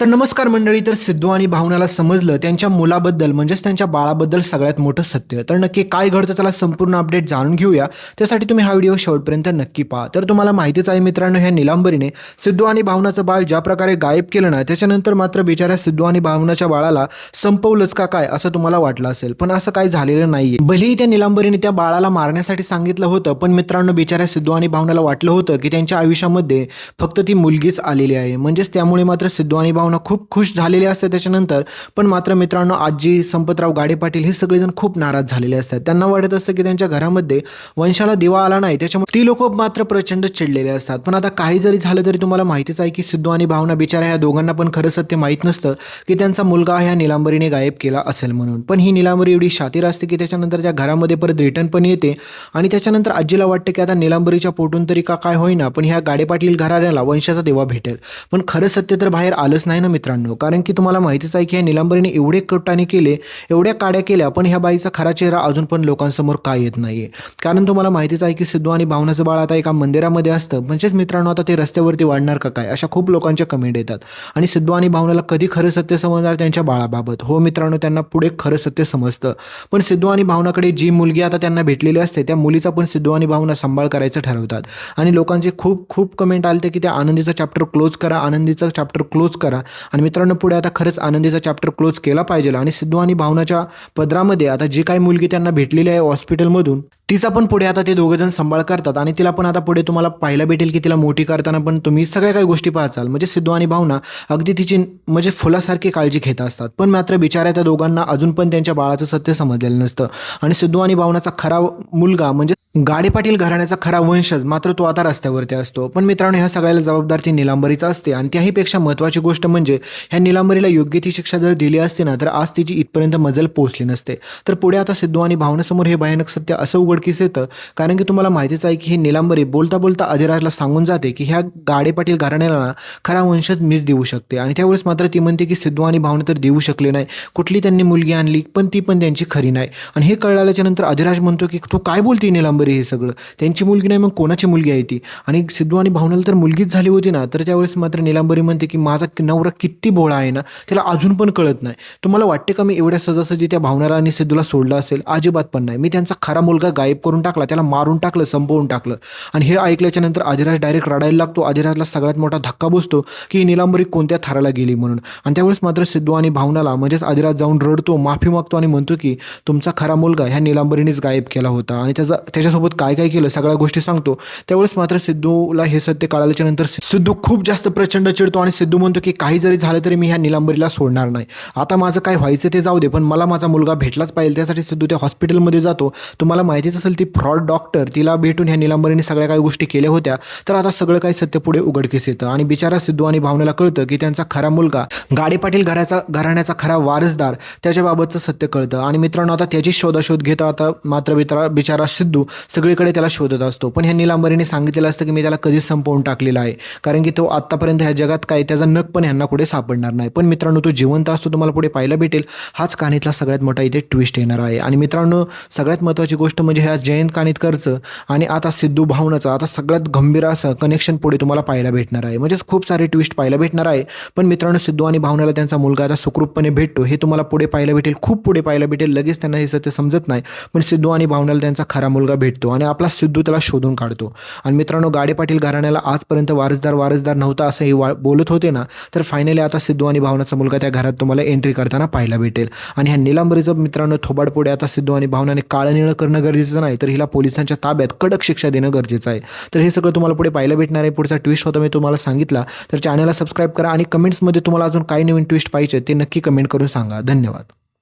तर नमस्कार मंडळी. तर सिद्धू आणि भावनाला समजलं त्यांच्या मुलाबद्दल म्हणजेच त्यांच्या बाळाबद्दल सगळ्यात मोठं सत्य. तर नक्की काय घडतं त्याला संपूर्ण अपडेट जाणून घेऊया. त्यासाठी तुम्ही हा व्हिडिओ शेवटपर्यंत नक्की पहा. तर तुम्हाला माहितीच आहे मित्रांनो, ह्या निलांबरीने सिद्धू आणि भावनाचं बाळ ज्या प्रकारे गायब केलं ना, त्याच्यानंतर मात्र बिचाऱ्या सिद्धू आणि भावनाच्या बाळाला संपवलंच का काय असं तुम्हाला वाटलं असेल, पण असं काही झालेलं नाहीये. भलेही त्या निलांबरीने त्या बाळाला मारण्यासाठी सांगितलं होतं, पण मित्रांनो बिचाऱ्या सिद्धू आणि भावनाला वाटलं होतं की त्यांच्या आयुष्यामध्ये फक्त ती मुलगीच आलेली आहे. म्हणजेच त्यामुळे मात्र सिद्धू आणि भावना खूप खुश झालेले असतात त्याच्यानंतर. पण मात्र मित्रांनो, आजी, संपतराव गाडे पाटील हे सगळेजण खूप नाराज झालेले असतात. त्यांना वाटत असतं की त्यांच्या घरामध्ये वंशाला दिवा आला नाही, त्याच्यामुळे ती लोक मात्र प्रचंड चिडलेले असतात. पण आता काही जरी झालं तरी तुम्हाला माहितीच आहे की सिद्धू आणि भावना बिचारा ह्या दोघांना पण खरं सत्य माहीत नसतं की त्यांचा मुलगा ह्या निलांबरीने गायब केला असेल म्हणून. पण ही निलांबरी एवढी शातीर असते की त्याच्यानंतर त्या घरामध्ये परत रिटर्न पण येते आणि त्याच्यानंतर आजीला वाटतं की आता निलांबरीच्या पोटून तरी का काय होईना पण ह्या गाडे पाटील घराण्याला वंशाचा दिवा भेटेल. पण खरं सत्य तर बाहेर आलंच नाही ना मित्रांनो, कारण की तुम्हाला माहितीच आहे की ह्या निलांबरीने एवढे कटाने केले, एवढ्या काड्या केल्या, पण ह्या बाईचा खरा चेहरा अजून पण लोकांसमोर का येत नाहीये. कारण तुम्हाला माहितीच आहे की सिद्धू आणि भावनाचं बाळ आता एका मंदिरामध्ये असतं. म्हणजेच मित्रांनो, आता ते रस्त्यावरती वाढणार का काय अशा खूप लोकांच्या कमेंट येतात. आणि सिद्धू आणि भावनाला कधी खरं सत्य समजणार त्यांच्या बाळाबाबत? हो मित्रांनो, त्यांना पुढे खरं सत्य समजतं. पण सिद्धू आणि भावनाकडे जी मुलगी आता त्यांना भेटलेली असते त्या मुलीचा पण सिद्धू आणि भावना सांभाळ करायचं ठरवतात. आणि लोकांचे खूप खूप कमेंट आले की त्या आनंदीचा चॅप्टर क्लोज करा, आनंदीचा चॅप्टर क्लोज करा. आणि मित्रांनो, पुढे आता खरंच आनंदीचा चॅप्टर क्लोज केला पाहिजे. आणि सिद्धू आणि भावनाच्या पदरामध्ये आता जी काही मुलगी त्यांना भेटलेली आहे हॉस्पिटलमधून, तिचा पण पुढे आता ते दोघंजण सांभाळ करतात. आणि तिला पण आता पुढे तुम्हाला पाहायला भेटेल की तिला मोठी करताना पण तुम्ही सगळ्या काही गोष्टी पाहाल. म्हणजे सिद्धू आणि भावना अगदी तिची म्हणजे फुलासारखी काळजी घेत असतात. पण मात्र बिचाऱ्या त्या दोघांना अजून पण त्यांच्या बाळाचं सत्य समजलेलं नसतं. आणि सिद्धू आणि भावनाचा खरा मुलगा म्हणजे गाडे पाटील घराण्याचा खरा वंशज मात्र तो आता रस्त्यावरती असतो. पण मित्रांनो, ह्या सगळ्याला जबाबदार ती निलांबरीचा असते. आणि त्याहीपेक्षा महत्त्वाची गोष्ट म्हणजे ह्या निलांबरीला योग्य ती शिक्षा जर दिली असती ना, तर आज तिची इथपर्यंत मजल पोहोचली नसते. तर पुढे आता सिद्धू आणि भावनासमोर हे भयानक सत्य असं उघडकीस येतं, कारण की तुम्हाला माहितीच आहे की ही निलांबरी बोलता बोलता अधिराजला सांगून जाते की ह्या गाडे पाटील घराण्याला ना खरा वंशज मीच देऊ शकते. आणि त्यावेळेस मात्र ती म्हणते की सिद्धू आणि भावना तर देऊ शकले नाही, कुठली त्यांनी मुलगी आणली पण ती पण त्यांची खरी नाही. आणि हे कळल्याच्या नंतर अधिराज म्हणतो की तू काय बोलते निलांबरी, हे सगळं त्यांची मुलगी नाही मग कोणाची मुलगी आहे ती? आणि सिद्धू आणि भावनाला तर मुलगीच झाली होती ना. तर त्यावेळेस मात्र निलांबरी म्हणते की माझा नवरा किती भोळा आहे ना, त्याला अजून पण कळत नाही. तुम्हाला वाटते का मी एवढ्या सहजासहजी त्या भावनाला आणि सिद्धूला सोडलं असेल? अजिबात पण नाही. मी त्यांचा खरा मुलगा गायब करून टाकला, त्याला मारून टाकलं, संपवून टाकलं. आणि हे ऐकल्याच्या नंतर अधिराज डायरेक्ट रडायला लागतो. अधिराजला सगळ्यात मोठा धक्का बसतो की निलांबरी कोणत्या थराला गेली म्हणून. आणि त्यावेळेस मात्र सिद्धू आणि भावनाला म्हणजेच अधिराज जाऊन रडतो, माफी मागतो आणि म्हणतो की तुमचा खरा मुलगा ह्या निलांबरीनेच गायब केला होता आणि त्याच्यासोबत काय काय केलं सगळ्या गोष्टी सांगतो. त्यावेळेस मात्र सिद्धूला हे सत्य कळाल्याच्या नंतर सिद्धू खूप जास्त प्रचंड चिडतो आणि सिद्धू म्हणतो की काही जरी झालं तरी मी ह्या निलांबरीला सोडणार नाही. आता माझं काय व्हायचं ते जाऊ दे, पण मला माझा मुलगा भेटलाच पाहिजे. त्यासाठी सिद्धू त्या हॉस्पिटलमध्ये जातो. तुम्हाला माहितीच असेल ती फ्रॉड डॉक्टर, तिला भेटून ह्या निलांबरीने सगळ्या काही गोष्टी केल्या होत्या. तर आता सगळं काही सत्य पुढे उघडकीस येतं आणि बिचारा सिद्धू आणि भावनेला कळतं की त्यांचा खरा मुलगा गाडे पाटील घराण्याचा खरा वारसदार त्याच्याबाबतचं सत्य कळतं. आणि मित्रांनो, आता त्याची शोधाशोध घेता आता मात्र बिचारा सिद्धू सगळीकडे त्याला शोधत असतो. पण ह्या निलांबरीने सांगितलेलं असतं की मी त्याला कधीच संपवून टाकलेला आहे, कारण की तो आत्तापर्यंत ह्या जगात काय त्याचा नख पण ह्यांना पुढे सापडणार नाही. पण मित्रांनो, तो जिवंत असतो, तुम्हाला पुढे पाहायला भेटेल. हाच कहाणीतला सगळ्यात मोठा इथे ट्विस्ट येणार आहे. आणि मित्रांनो, सगळ्यात महत्त्वाची गोष्ट म्हणजे ह्या जयंत कानिटकरचं आणि आता सिद्धू भावनाचं आता सगळ्यात गंभीर असं कनेक्शन पुढे तुम्हाला पाहायला भेटणार आहे. म्हणजे खूप सारे ट्विस्ट पाहायला भेटणार आहे. पण मित्रांनो, सिद्धू आणि भावनाला त्यांचा मुलगा आता सुखरूपपणे भेटतो हे तुम्हाला पुढे पाहायला भेटेल, खूप पुढे पाहायला भेटेल. लगेच त्यांना हे सत्य समजत नाही, पण सिद्धू आणि भावनाला त्यांचा खरा मुलगा भेटतो आणि आपला सिद्धू त्याला शोधून काढतो. आणि मित्रांनो, गाडे पाटील घराण्याला आजपर्यंत वारसदार नव्हता असं हे बोलत होते ना, तर फायनली आता सिद्धू आणि भावनाचा मुलगा त्या घरात तुम्हाला एंट्री करताना पाहायला भेटेल. आणि ह्या निलांबरीचं मित्रांनो थोबाड पुढे आता सिद्धू आणि भावनाने काळं निळं करणं गरजेचं नाही, तर हिला पोलिसांच्या ताब्यात कडक शिक्षा देणं गरजेचं आहे. तर हे सगळं तुम्हाला पुढे पाहायला भेटणार आहे. पुढचा ट्विस्ट होता मी तुम्हाला सांगितला. तर चॅनलला सबस्क्राईब करा आणि कमेंट्समध्ये तुम्हाला अजून काही नवीन ट्विस्ट पाहिजे ते नक्की कमेंट करून सांगा. धन्यवाद.